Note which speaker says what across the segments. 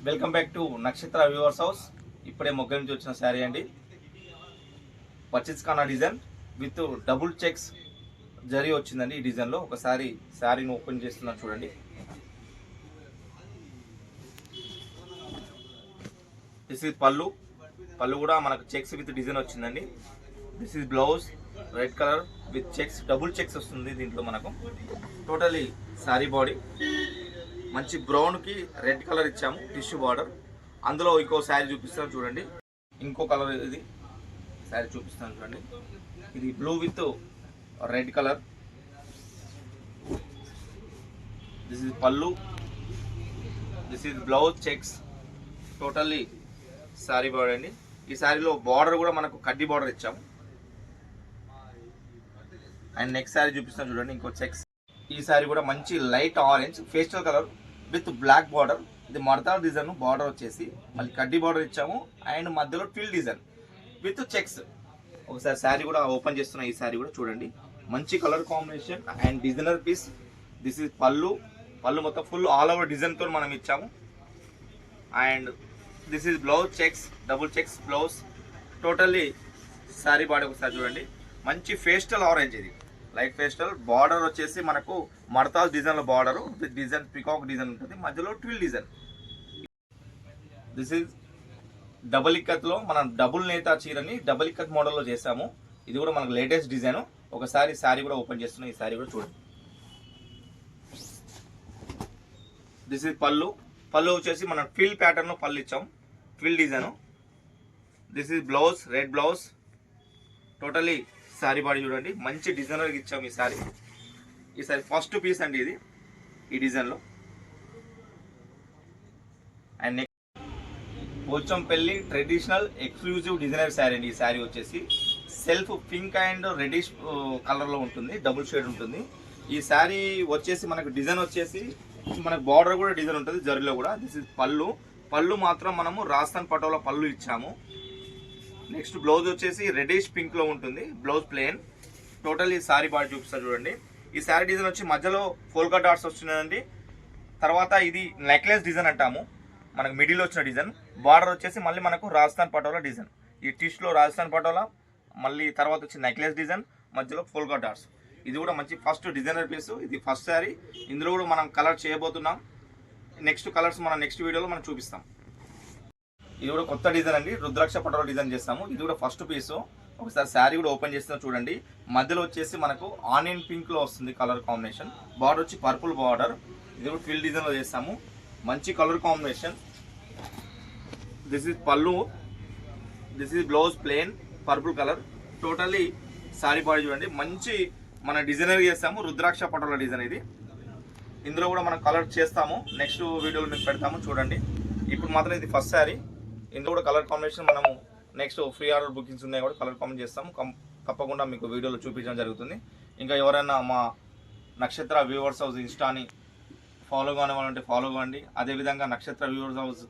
Speaker 1: Welcome back to నక్షత్ర viewers house. ఇప్పుడే మొగ్గ నుంచి వచ్చిన శారీ అండి. పచ్చిస్ కానా design with double checks zari వచ్చిందండి. ఈ డిజైన్లో ఒకసారి శారీని ఓపెన్ చేస్తున్నాను చూడండి. This is pallu. పళ్ళు కూడా మనకు చెక్స్ విత్ డిజైన్ వచ్చిందండి. This is blouse red colour with checks, double checks వస్తుంది దీంట్లో మనకు. టోటలీ శారీ బాడీ మంచి బ్రౌన్కి రెడ్ కలర్ ఇచ్చాము, టిష్యూ బార్డర్. అందులో ఇంకో శారీ చూపిస్తాను చూడండి. ఇంకో కలర్ ఇది శారీ చూపిస్తాను చూడండి. ఇది blue with red colour. This is pallu, this is blouse checks. Totally sari border అండి. ఈ శారీలో బార్డర్ కూడా మనకు కడ్డీ బార్డర్ ఇచ్చాము. అండ్ నెక్స్ట్ శారీ చూపిస్తాను చూడండి, ఇంకో చెక్స్. ఈ శారీ కూడా మంచి light orange pastel colour with black border. ఇది మడతాల డిజైన్ బార్డర్ వచ్చేసి మళ్ళీ కడ్డీ బార్డర్ ఇచ్చాము. అండ్ మధ్యలో ట్విల్ డిజైన్ విత్ చెక్స్. ఒకసారి శారీ కూడా ఓపెన్ చేస్తున్నా. ఈ శారీ కూడా చూడండి, మంచి colour combination and designer piece. This is pallu. Pallu మొత్తం ఫుల్ ఆల్ ఓవర్ డిజైన్తో మనం ఇచ్చాము. And this is blouse checks, double checks blouse. Totally sari body ఒకసారి చూడండి, మంచి పేస్టల్ ఆరెంజ్. ఇది లైట్ పేస్టల్. బార్డర్ వచ్చేసి మనకు మడతాల్ డిజైన్లో border with design peacock design ఉంటుంది, మధ్యలో twill design. This is double ఇక్కత్లో మనం డబుల్ నేతా చీరని డబుల్ ఇక్కత్ మోడల్లో చేసాము. ఇది కూడా మనకు లేటెస్ట్ డిజైన్. ఒకసారి శారీ కూడా ఓపెన్ చేస్తున్నాం. ఈ శారీ కూడా చూడండి. దిస్ ఈజ్ పళ్ళు. పళ్ళు వచ్చేసి మనం ట్విల్ ప్యాటర్న్లో పళ్ళు ఇచ్చాం, twill design. This is blouse, red blouse. Totally sari body చూడండి, మంచి డిజైనర్కి ఇచ్చాం ఈ శారీ. ఈ శారీ ఫస్ట్ పీస్ అండి ఇది ఈ డిజైన్లో. And next Pochampally traditional exclusive designer sari అండి. ఈ శారీ వచ్చేసి సెల్ఫ్ పింక్ అండ్ రెడిష్ కలర్లో ఉంటుంది, డబుల్ షేడ్ ఉంటుంది. ఈ శారీ వచ్చేసి మనకు డిజైన్ వచ్చేసి మనకు బార్డర్ కూడా డిజైన్ ఉంటుంది జరీలో కూడా. This is pallu. పళ్ళు మాత్రం మనము రాజస్థాన్ పటోలా పళ్ళు ఇచ్చాము. నెక్స్ట్ బ్లౌజ్ వచ్చేసి రెడిష్ పింక్ లో ఉంటుంది, బ్లౌజ్ ప్లెయిన్. టోటల్ ఈ శారీ బాడీ చూపిస్తారు చూడండి. ఈ శారీ డిజైన్ వచ్చి మధ్యలో ఫోల్కా డాట్స్ వస్తున్నాయండి. తర్వాత ఇది నెక్లెస్ డిజైన్ అంటాము, మనకు మిడిల్ వచ్చిన డిజైన్. బార్డర్ వచ్చేసి మళ్ళీ మనకు రాజస్థాన్ పటోలా డిజైన్. ఈ టిష్లో రాజస్థాన్ పటోలా, మళ్ళీ తర్వాత వచ్చి నెక్లెస్ డిజైన్, మధ్యలో ఫోల్కా డాట్స్. ఇది కూడా మంచి ఫస్ట్ డిజైనర్ పీస్. ఇది ఫస్ట్ శారీ. ఇందులో కూడా మనం కలర్ చేయబోతున్నాం. నెక్స్ట్ కలర్స్ మనం నెక్స్ట్ వీడియోలో మనం చూపిస్తాం. ఇది కూడా కొత్త డిజైన్ అండి, రుద్రాక్ష పటోలా డిజైన్ చేస్తాము. ఇది కూడా ఫస్ట్ పీసు. ఒకసారి శారీ కూడా ఓపెన్ చేస్తున్నా చూడండి. మధ్యలో వచ్చేసి మనకు ఆనియన్ పింక్ లో వస్తుంది కలర్ కాంబినేషన్. బార్డర్ వచ్చి పర్పుల్ బార్డర్. ఇది కూడా ట్విల్ డిజైన్ లో చేస్తాము, మంచి colour combination. This is pallu, this is blouse plain purple colour. Totally sari body చూడండి, మంచి మన డిజైనర్ చేస్తాము, రుద్రాక్ష పటోలా డిజైన్ ఇది. ఇందులో కూడా మనం కలర్ చేస్తాము, నెక్స్ట్ వీడియోలో మీకు పెడతాము చూడండి. ఇప్పుడు మాత్రం ఇది ఫస్ట్ శారీ. ఇందులో కూడా కలర్ కాంబినేషన్ మనము నెక్స్ట్ ఫ్రీ ఆర్డర్ బుకింగ్స్ ఉన్నాయి కూడా కలర్ కాంబినేషన్ చేస్తాము. తప్పకుండా మీకు వీడియోలో చూపించడం జరుగుతుంది. ఇంకా ఎవరైనా మా నక్షత్ర వ్యూవర్స్ హౌస్ ఇన్స్టాని ఫాలో కానివ్వాలంటే ఫాలో కావండి. అదేవిధంగా నక్షత్ర వ్యూవర్స్ హౌస్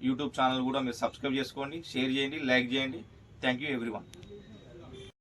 Speaker 1: యూట్యూబ్ ఛానల్ కూడా మీరు సబ్స్క్రైబ్ చేసుకోండి, షేర్ చేయండి, లైక్ చేయండి. Thank you everyone.